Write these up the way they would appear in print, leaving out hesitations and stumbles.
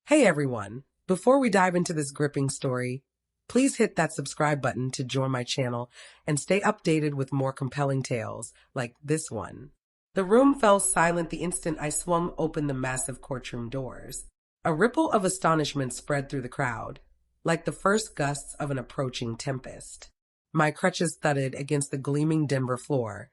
Hey everyone! Before we dive into this gripping story, please hit that subscribe button to join my channel and stay updated with more compelling tales like this one. The room fell silent the instant I swung open the massive courtroom doors. A ripple of astonishment spread through the crowd, like the first gusts of an approaching tempest. My crutches thudded against the gleaming Denver floor,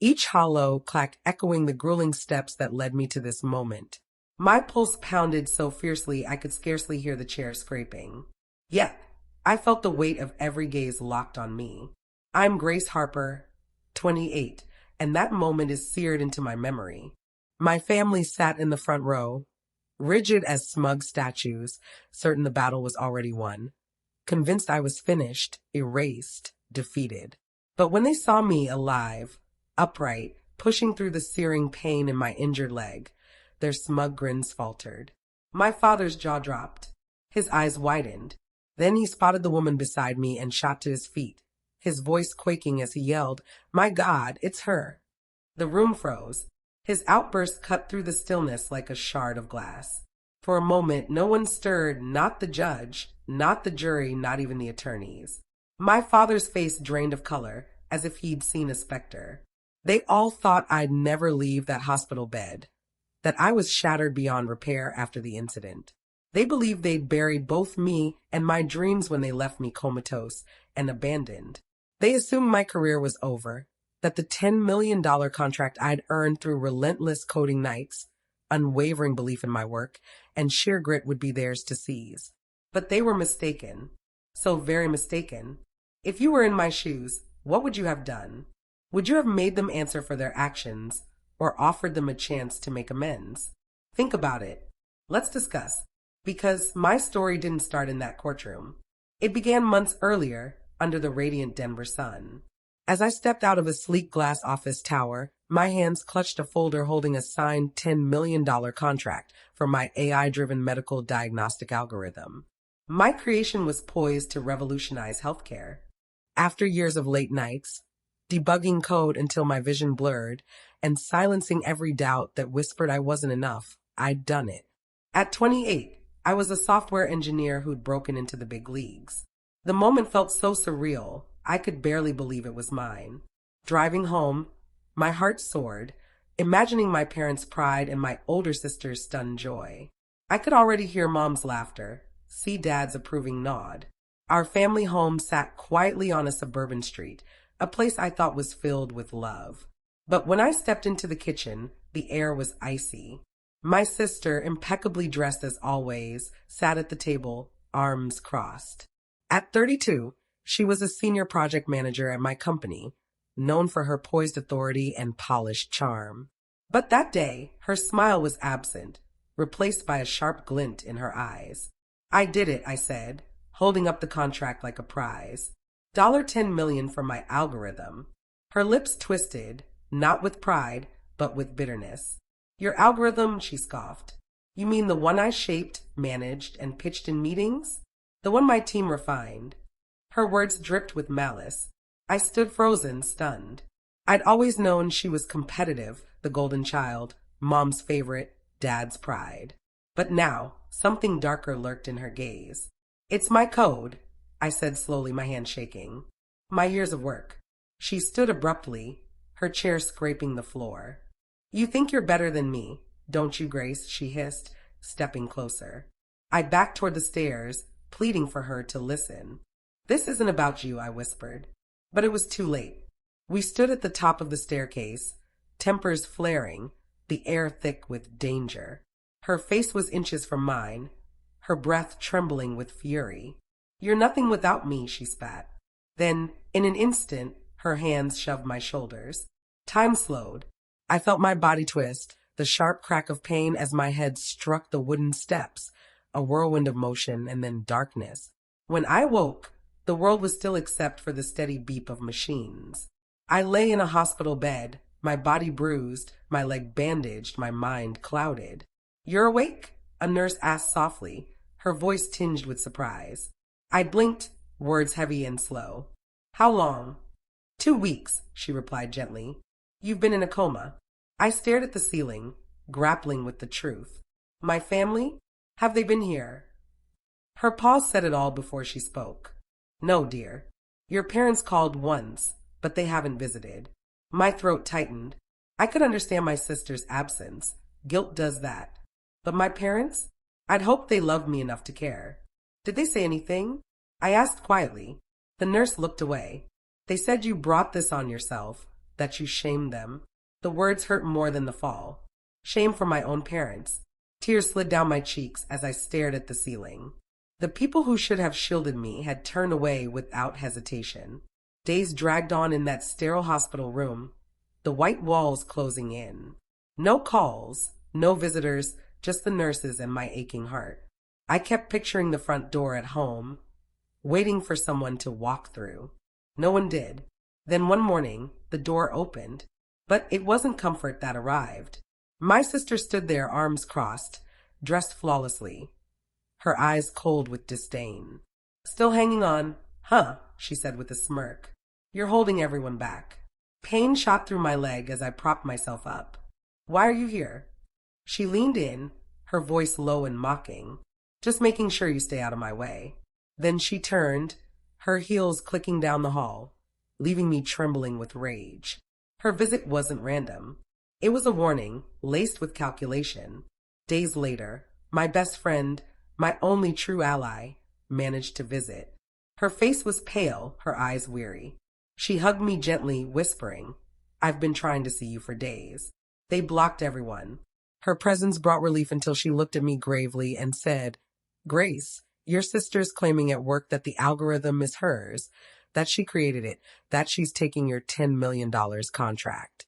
each hollow clack echoing the grueling steps that led me to this moment. My pulse pounded so fiercely I could scarcely hear the chair scraping. Yet, I felt the weight of every gaze locked on me. I'm Grace Harper, 28, and that moment is seared into my memory. My family sat in the front row, rigid as smug statues, certain the battle was already won, convinced I was finished, erased, defeated. But when they saw me alive, upright, pushing through the searing pain in my injured leg, their smug grins faltered. My father's jaw dropped. His eyes widened. Then he spotted the woman beside me and shot to his feet, his voice quaking as he yelled, "My God, it's her!" The room froze. His outburst cut through the stillness like a shard of glass. For a moment, no one stirred, not the judge, not the jury, not even the attorneys. My father's face drained of color, as if he'd seen a specter. They all thought I'd never leave that hospital bed, that I was shattered beyond repair after the incident. They believed they'd buried both me and my dreams when they left me comatose and abandoned. They assumed my career was over, that the $10 million contract I'd earned through relentless coding nights, unwavering belief in my work, and sheer grit would be theirs to seize. But they were mistaken. So very mistaken. If you were in my shoes, what would you have done? Would you have made them answer for their actions, or offered them a chance to make amends? Think about it. Let's discuss. Because my story didn't start in that courtroom. It began months earlier, under the radiant Denver sun. As I stepped out of a sleek glass office tower, my hands clutched a folder holding a signed $10 million contract for my AI-driven medical diagnostic algorithm. My creation was poised to revolutionize healthcare. After years of late nights, debugging code until my vision blurred, and silencing every doubt that whispered I wasn't enough, I'd done it. At 28, I was a software engineer who'd broken into the big leagues. The moment felt so surreal, I could barely believe it was mine. Driving home, my heart soared, imagining my parents' pride and my older sister's stunned joy. I could already hear Mom's laughter, see Dad's approving nod. Our family home sat quietly on a suburban street, a place I thought was filled with love. But when I stepped into the kitchen, the air was icy. My sister, impeccably dressed as always, sat at the table, arms crossed. At 32, she was a senior project manager at my company, known for her poised authority and polished charm. But that day, her smile was absent, replaced by a sharp glint in her eyes. "I did it," I said, holding up the contract like a prize. $10 million for my algorithm. Her lips twisted, not with pride, but with bitterness. "Your algorithm," she scoffed. "You mean the one I shaped, managed, and pitched in meetings? The one my team refined?" Her words dripped with malice. I stood frozen, stunned. I'd always known she was competitive, the golden child, Mom's favorite, Dad's pride. But now, something darker lurked in her gaze. "It's my code," I said slowly, my hand shaking. "My years of work." She stood abruptly, her chair scraping the floor. "You think you're better than me, don't you, Grace?" she hissed, stepping closer. I backed toward the stairs, pleading for her to listen. "This isn't about you," I whispered. But it was too late. We stood at the top of the staircase, tempers flaring, the air thick with danger. Her face was inches from mine, her breath trembling with fury. "You're nothing without me," she spat. Then, in an instant, her hands shoved my shoulders. Time slowed. I felt my body twist, the sharp crack of pain as my head struck the wooden steps, a whirlwind of motion and then darkness. When I woke, the world was still except for the steady beep of machines. I lay in a hospital bed, my body bruised, my leg bandaged, my mind clouded. "You're awake?" a nurse asked softly, her voice tinged with surprise. I blinked, words heavy and slow. "How long?" 2 weeks, she replied gently. "You've been in a coma." I stared at the ceiling, grappling with the truth. My family? Have they been here? Her pause said it all before she spoke. No, dear. Your parents called once, but they haven't visited. My throat tightened. I could understand my sister's absence. Guilt does that. But my parents? I'd hoped they loved me enough to care. Did they say anything? I asked quietly. The nurse looked away. They said you brought this on yourself, that you shamed them. The words hurt more than the fall. Shame for my own parents. Tears slid down my cheeks as I stared at the ceiling. The people who should have shielded me had turned away without hesitation. Days dragged on in that sterile hospital room, the white walls closing in. No calls, no visitors, just the nurses and my aching heart. I kept picturing the front door at home, waiting for someone to walk through. No one did. Then one morning, the door opened, but it wasn't comfort that arrived. My sister stood there, arms crossed, dressed flawlessly, her eyes cold with disdain. Still hanging on, huh, she said with a smirk. You're holding everyone back. Pain shot through my leg as I propped myself up. Why are you here? She leaned in, her voice low and mocking. Just making sure you stay out of my way. Then she turned, her heels clicking down the hall, leaving me trembling with rage. Her visit wasn't random. It was a warning, laced with calculation. Days later, my best friend, my only true ally, managed to visit. Her face was pale, her eyes weary. She hugged me gently, whispering, I've been trying to see you for days. They blocked everyone. Her presence brought relief until she looked at me gravely and said, Grace, your sister's claiming at work that the algorithm is hers, that she created it, that she's taking your $10 million contract.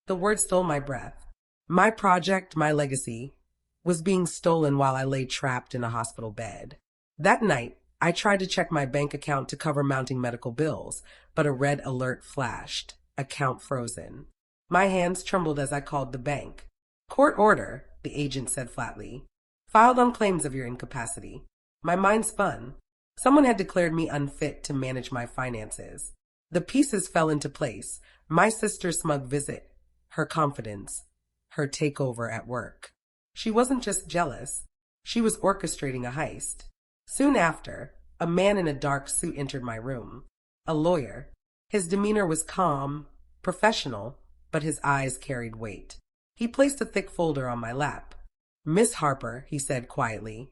The words stole my breath. My project, my legacy, was being stolen while I lay trapped in a hospital bed. That night, I tried to check my bank account to cover mounting medical bills, but a red alert flashed. Account frozen. My hands trembled as I called the bank. Court order, the agent said flatly. Filed on claims of your incapacity. My mind spun. Someone had declared me unfit to manage my finances. The pieces fell into place. My sister's smug visit, her confidence, her takeover at work. She wasn't just jealous. She was orchestrating a heist. Soon after, a man in a dark suit entered my room. A lawyer. His demeanor was calm, professional, but his eyes carried weight. He placed a thick folder on my lap. Miss Harper, he said quietly,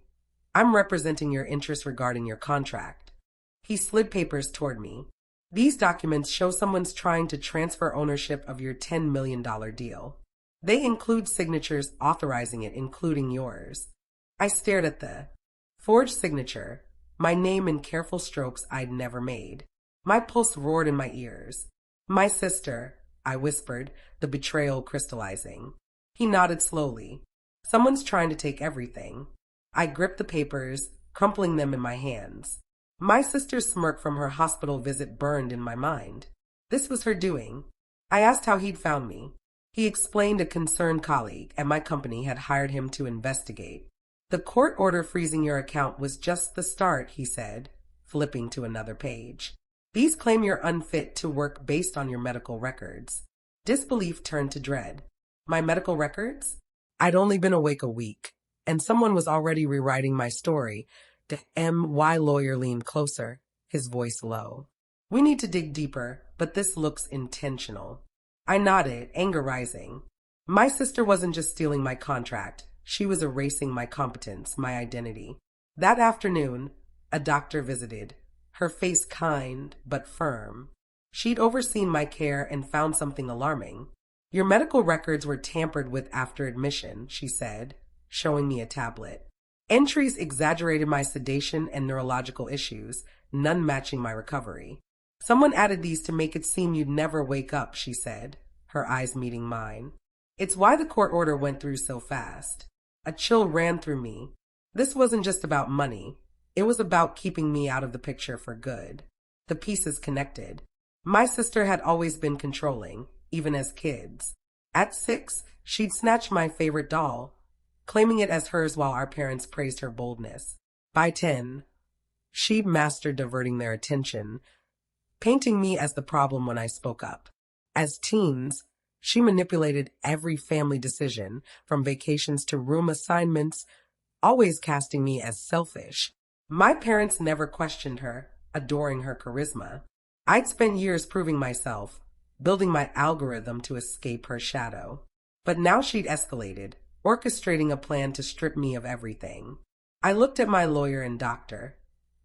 I'm representing your interests regarding your contract. He slid papers toward me. These documents show someone's trying to transfer ownership of your $10 million deal. They include signatures authorizing it, including yours. I stared at the forged signature, my name in careful strokes I'd never made. My pulse roared in my ears. My sister, I whispered, the betrayal crystallizing. He nodded slowly. Someone's trying to take everything. I gripped the papers, crumpling them in my hands. My sister's smirk from her hospital visit burned in my mind. This was her doing. I asked how he'd found me. He explained a concerned colleague at my company had hired him to investigate. The court order freezing your account was just the start, he said, flipping to another page. These claim you're unfit to work based on your medical records. Disbelief turned to dread. My medical records? I'd only been awake a week, and someone was already rewriting my story. The MY lawyer leaned closer, his voice low. We need to dig deeper, but this looks intentional. I nodded, anger rising. My sister wasn't just stealing my contract. She was erasing my competence, my identity. That afternoon, a doctor visited, her face kind but firm. She'd overseen my care and found something alarming. Your medical records were tampered with after admission, she said, showing me a tablet. Entries exaggerated my sedation and neurological issues, none matching my recovery. Someone added these to make it seem you'd never wake up, she said, her eyes meeting mine. It's why the court order went through so fast. A chill ran through me. This wasn't just about money. It was about keeping me out of the picture for good. The pieces connected. My sister had always been controlling, even as kids. At 6, she'd snatch my favorite doll, claiming it as hers while our parents praised her boldness. By 10, she'd mastered diverting their attention, painting me as the problem when I spoke up. As teens, she manipulated every family decision, from vacations to room assignments, always casting me as selfish. My parents never questioned her, adoring her charisma. I'd spent years proving myself, building my algorithm to escape her shadow. But now she'd escalated, orchestrating a plan to strip me of everything. I looked at my lawyer and doctor,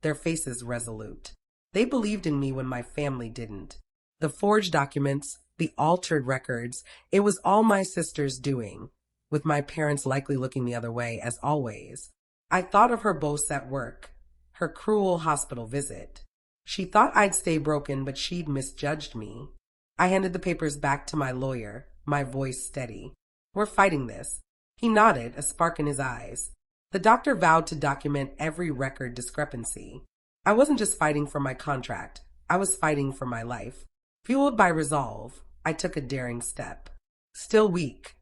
their faces resolute. They believed in me when my family didn't. The forged documents, the altered records, it was all my sister's doing, with my parents likely looking the other way as always. I thought of her boasts at work, her cruel hospital visit. She thought I'd stay broken, but she'd misjudged me. I handed the papers back to my lawyer, my voice steady. We're fighting this. He nodded, a spark in his eyes. The doctor vowed to document every record discrepancy. I wasn't just fighting for my contract. I was fighting for my life. Fueled by resolve, I took a daring step. Still weak,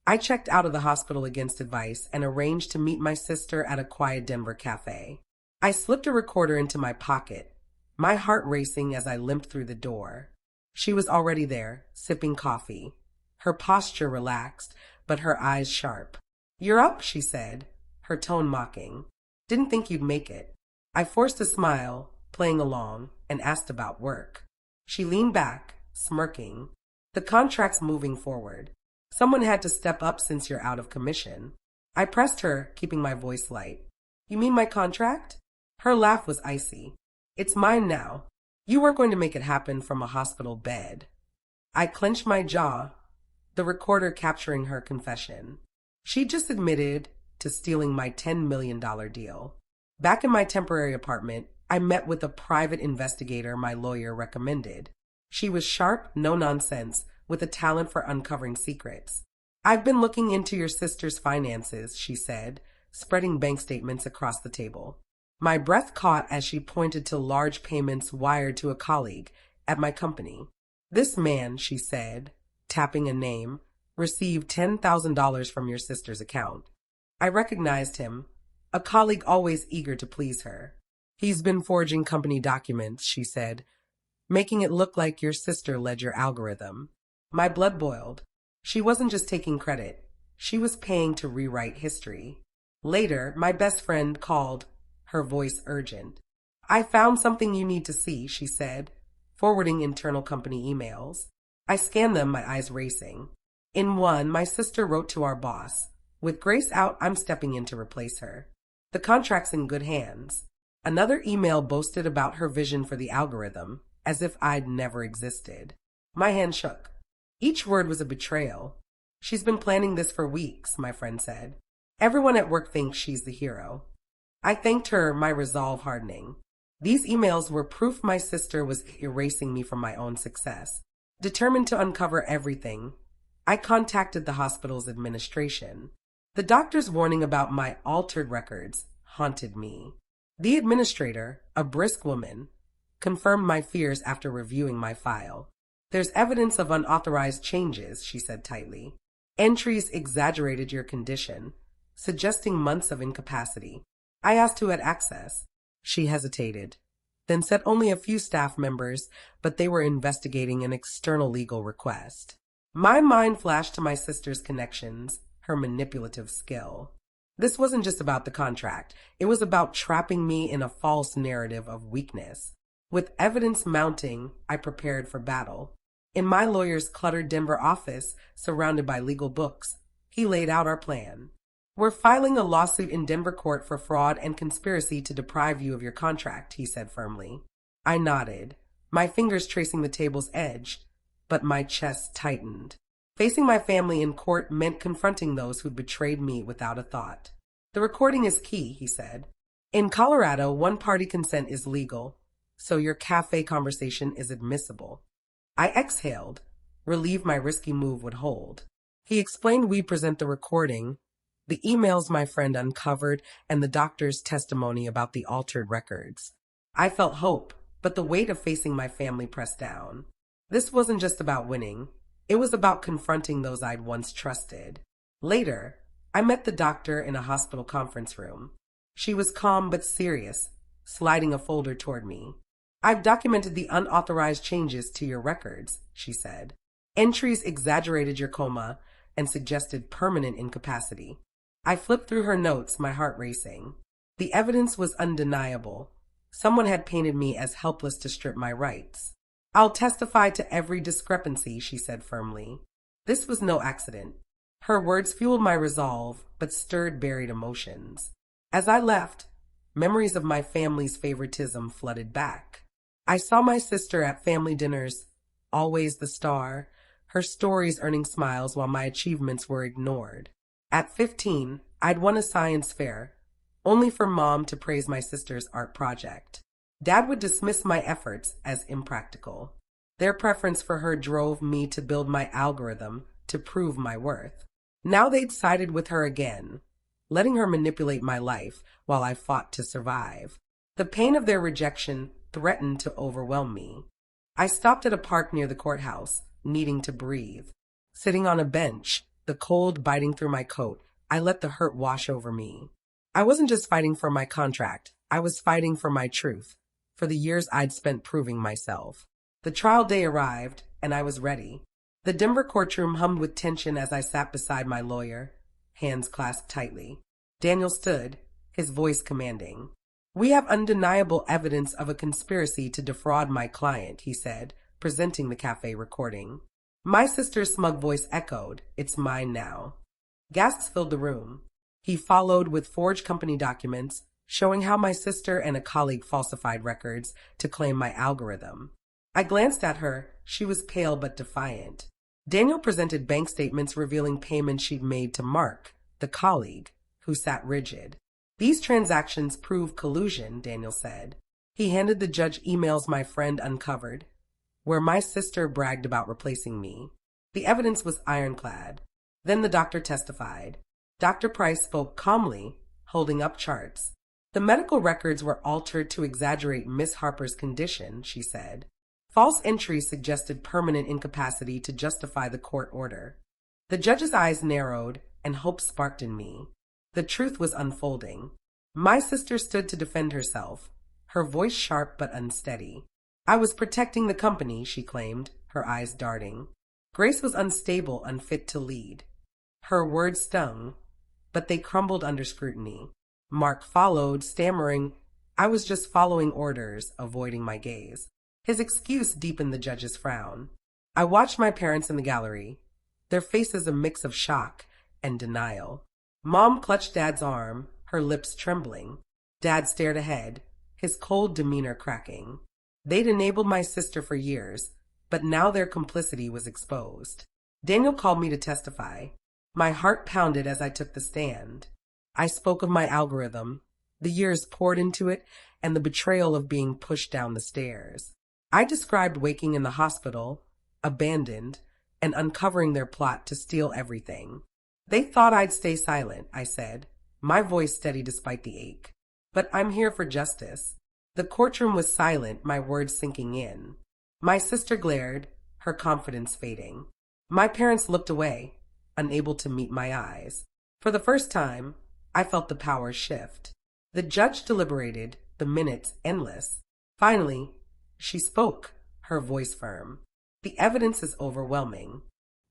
I checked out of the hospital against advice and arranged to meet my sister at a quiet Denver cafe. I slipped a recorder into my pocket, my heart racing as I limped through the door. She was already there, sipping coffee. Her posture relaxed, but her eyes sharp. "You're up," she said, her tone mocking. "Didn't think you'd make it." I forced a smile, playing along, and asked about work. She leaned back, smirking. "The contract's moving forward. Someone had to step up since you're out of commission." I pressed her, keeping my voice light. "You mean my contract?" Her laugh was icy. "It's mine now. You weren't going to make it happen from a hospital bed." I clenched my jaw, the recorder capturing her confession. She just admitted to stealing my $10 million deal. Back in my temporary apartment, I met with a private investigator my lawyer recommended. She was sharp, no nonsense, with a talent for uncovering secrets. "I've been looking into your sister's finances," she said, spreading bank statements across the table. My breath caught as she pointed to large payments wired to a colleague at my company. "This man," she said, tapping a name, "received $10,000 from your sister's account." I recognized him, a colleague always eager to please her. "He's been forging company documents," she said, "making it look like your sister led your algorithm." My blood boiled. She wasn't just taking credit. She was paying to rewrite history. Later, my best friend called, her voice urgent. "I found something you need to see," she said, forwarding internal company emails. I scanned them, my eyes racing. In one, my sister wrote to our boss, "With Grace out, I'm stepping in to replace her. The contract's in good hands." Another email boasted about her vision for the algorithm, as if I'd never existed. My hand shook. Each word was a betrayal. "She's been planning this for weeks," my friend said. "Everyone at work thinks she's the hero." I thanked her, my resolve hardening. These emails were proof my sister was erasing me from my own success. Determined to uncover everything, I contacted the hospital's administration. The doctor's warning about my altered records haunted me. The administrator, a brisk woman, confirmed my fears after reviewing my file. "There's evidence of unauthorized changes," she said tightly. "Entries exaggerated your condition, suggesting months of incapacity." I asked who had access. She hesitated, then said only a few staff members, but they were investigating an external legal request. My mind flashed to my sister's connections, her manipulative skill. This wasn't just about the contract. It was about trapping me in a false narrative of weakness. With evidence mounting, I prepared for battle. In my lawyer's cluttered Denver office, surrounded by legal books, he laid out our plan. "We're filing a lawsuit in Denver court for fraud and conspiracy to deprive you of your contract," he said firmly. I nodded, my fingers tracing the table's edge, but my chest tightened. Facing my family in court meant confronting those who'd betrayed me without a thought. "The recording is key," he said. "In Colorado, one-party consent is legal, so your cafe conversation is admissible." I exhaled, relieved my risky move would hold. He explained we'd present the recording, the emails my friend uncovered, and the doctor's testimony about the altered records. I felt hope, but the weight of facing my family pressed down. This wasn't just about winning. It was about confronting those I'd once trusted. Later, I met the doctor in a hospital conference room. She was calm but serious, sliding a folder toward me. "I've documented the unauthorized changes to your records," she said. "Entries exaggerated your coma and suggested permanent incapacity." I flipped through her notes, my heart racing. The evidence was undeniable. Someone had painted me as helpless to strip my rights. I'll testify to every discrepancy, she said firmly. This was no accident. Her words fueled my resolve, but stirred buried emotions. As I left, memories of my family's favoritism flooded back. I saw my sister at family dinners, always the star, her stories earning smiles while my achievements were ignored. At 15, I'd won a science fair, only for Mom to praise my sister's art project. Dad would dismiss my efforts as impractical. Their preference for her drove me to build my algorithm to prove my worth. Now they'd sided with her again, letting her manipulate my life while I fought to survive. The pain of their rejection threatened to overwhelm me. I stopped at a park near the courthouse, needing to breathe. Sitting on a bench, the cold biting through my coat, I let the hurt wash over me. I wasn't just fighting for my contract, I was fighting for my truth, for the years I'd spent proving myself. The trial day arrived, and I was ready. The Denver courtroom hummed with tension as I sat beside my lawyer, hands clasped tightly. Daniel stood, his voice commanding. "We have undeniable evidence of a conspiracy to defraud my client," he said, presenting the cafe recording. My sister's smug voice echoed, "It's mine now." Gasps filled the room. He followed with forged company documents, showing how my sister and a colleague falsified records to claim my algorithm. I glanced at her. She was pale but defiant. Daniel presented bank statements revealing payments she'd made to Mark, the colleague, who sat rigid. "These transactions prove collusion," Daniel said. He handed the judge emails my friend uncovered, where my sister bragged about replacing me. The evidence was ironclad. Then the doctor testified. Dr. Price spoke calmly, holding up charts. "The medical records were altered to exaggerate Miss Harper's condition," she said. False entries suggested permanent incapacity to justify the court order. The judge's eyes narrowed, and hope sparked in me. The truth was unfolding. My sister stood to defend herself, her voice sharp but unsteady. "I was protecting the company," she claimed, her eyes darting. Grace was unstable, unfit to lead. Her words stung, but they crumbled under scrutiny. Mark followed, stammering, "I was just following orders," avoiding my gaze. His excuse deepened the judge's frown. I watched my parents in the gallery, their faces a mix of shock and denial. Mom clutched Dad's arm, her lips trembling. Dad stared ahead, his cold demeanor cracking. They'd enabled my sister for years, but now their complicity was exposed. Daniel called me to testify. My heart pounded as I took the stand. I spoke of my algorithm, the years poured into it, and the betrayal of being pushed down the stairs. I described waking in the hospital, abandoned, and uncovering their plot to steal everything. "They thought I'd stay silent," I said, my voice steady despite the ache. "But I'm here for justice." The courtroom was silent, my words sinking in. My sister glared, her confidence fading. My parents looked away, unable to meet my eyes. For the first time, I felt the power shift. The judge deliberated, the minutes endless. Finally, she spoke, her voice firm. "The evidence is overwhelming.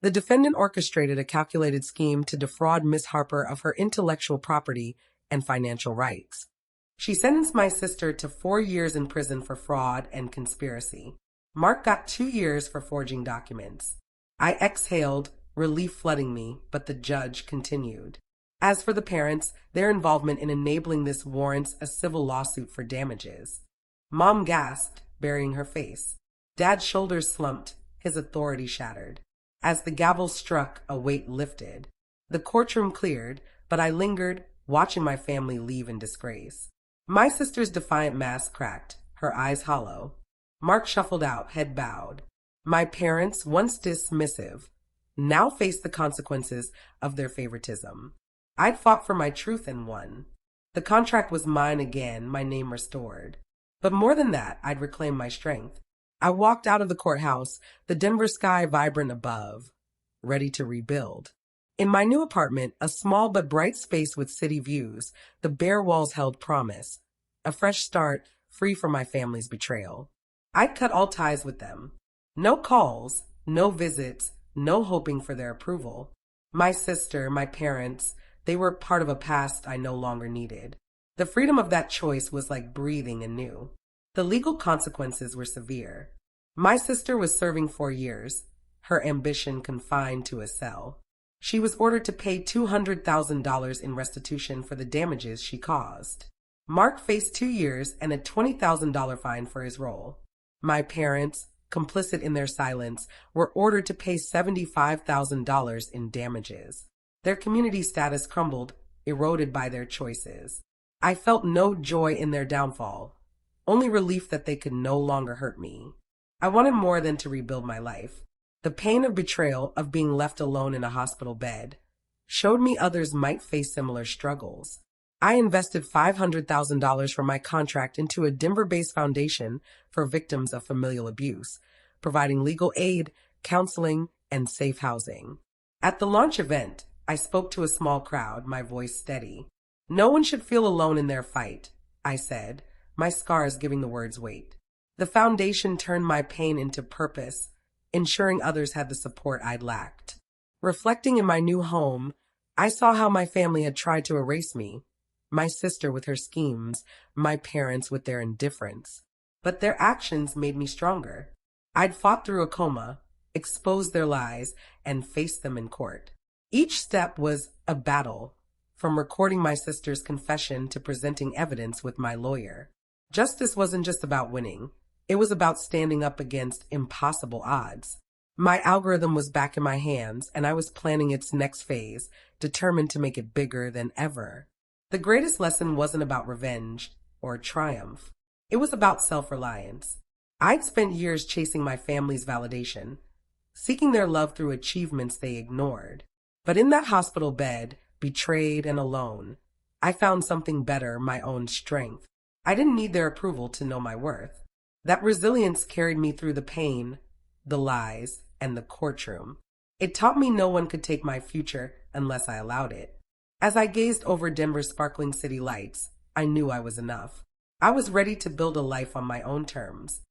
The defendant orchestrated a calculated scheme to defraud Miss Harper of her intellectual property and financial rights. She sentenced my sister to 4 years in prison for fraud and conspiracy. Mark got 2 years for forging documents." I exhaled, relief flooding me, but the judge continued. "As for the parents, their involvement in enabling this warrants a civil lawsuit for damages." Mom gasped, burying her face. Dad's shoulders slumped, his authority shattered. As the gavel struck, a weight lifted. The courtroom cleared, but I lingered, watching my family leave in disgrace. My sister's defiant mask cracked, her eyes hollow. Mark shuffled out, head bowed. My parents, once dismissive, now faced the consequences of their favoritism. I'd fought for my truth and won. The contract was mine again, my name restored. But more than that, I'd reclaimed my strength. I walked out of the courthouse, the Denver sky vibrant above, ready to rebuild. In my new apartment, a small but bright space with city views, the bare walls held promise. A fresh start, free from my family's betrayal. I'd cut all ties with them. No calls, no visits, no hoping for their approval. My sister, my parents, They were part of a past I no longer needed. The freedom of that choice was like breathing anew. The legal consequences were severe. My sister was serving 4 years, her ambition confined to a cell. She was ordered to pay $200,000 in restitution for the damages she caused. Mark faced 2 years and a $20,000 fine for his role. My parents, complicit in their silence, were ordered to pay $75,000 in damages. Their community status crumbled, eroded by their choices. I felt no joy in their downfall, only relief that they could no longer hurt me. I wanted more than to rebuild my life. The pain of betrayal, of being left alone in a hospital bed, showed me others might face similar struggles. I invested $500,000 from my contract into a Denver-based foundation for victims of familial abuse, providing legal aid, counseling, and safe housing. At the launch event, I spoke to a small crowd, my voice steady. No one should feel alone in their fight, I said, my scars giving the words weight. The foundation turned my pain into purpose, ensuring others had the support I'd lacked. Reflecting in my new home, I saw how my family had tried to erase me. My sister with her schemes, my parents with their indifference. But their actions made me stronger. I'd fought through a coma, exposed their lies, and faced them in court. Each step was a battle, from recording my sister's confession to presenting evidence with my lawyer. Justice wasn't just about winning. It was about standing up against impossible odds. My algorithm was back in my hands, and I was planning its next phase, determined to make it bigger than ever. The greatest lesson wasn't about revenge or triumph. It was about self-reliance. I'd spent years chasing my family's validation, seeking their love through achievements they ignored. But in that hospital bed, betrayed and alone, I found something better, my own strength. I didn't need their approval to know my worth. That resilience carried me through the pain, the lies, and the courtroom. It taught me no one could take my future unless I allowed it. As I gazed over Denver's sparkling city lights, I knew I was enough. I was ready to build a life on my own terms,